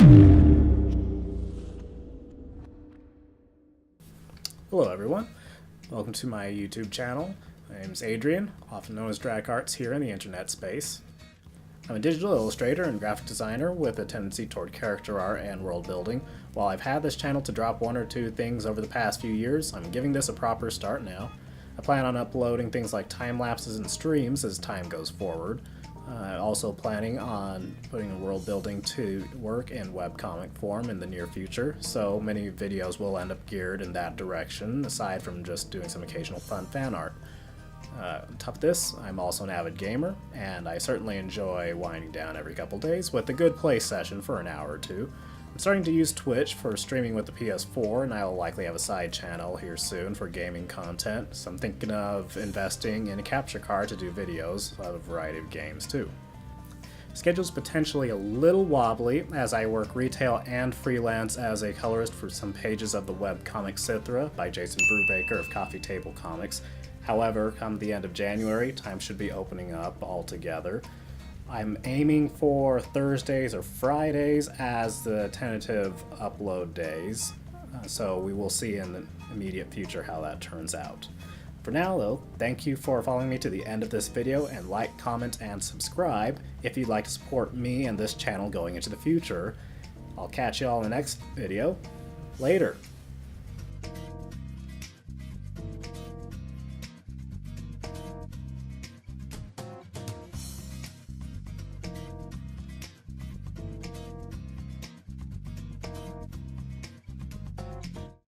Hello everyone, welcome to my YouTube channel. My name is Adrian, often known as Drak-Arts here in the internet space. I'm a digital illustrator and graphic designer with a tendency toward character art and world building. While I've had this channel to drop one or two things over the past few years, I'm giving this a proper start now. I plan on uploading things like time lapses and streams as time goes forward. Also planning on putting world building to work in webcomic form in the near future, so many videos will end up geared in that direction, aside from just doing some occasional fun fan art. On top of this, I'm also an avid gamer, and I certainly enjoy winding down every couple days with a good play session for an hour or two. I'm starting to use Twitch for streaming with the PS4, and I'll likely have a side channel here soon for gaming content, so I'm thinking of investing in a capture card to do videos of a variety of games too. Schedule's potentially a little wobbly as I work retail and freelance as a colorist for some pages of the webcomic Cithra by Jason Brubaker of Coffee Table Comics. However, come the end of January, time should be opening up altogether. I'm aiming for Thursdays or Fridays as the tentative upload days, so we will see in the immediate future how that turns out. For now though, thank you for following me to the end of this video, and like, comment, and subscribe if you'd like to support me and this channel going into the future. I'll catch you all in the next video. Later!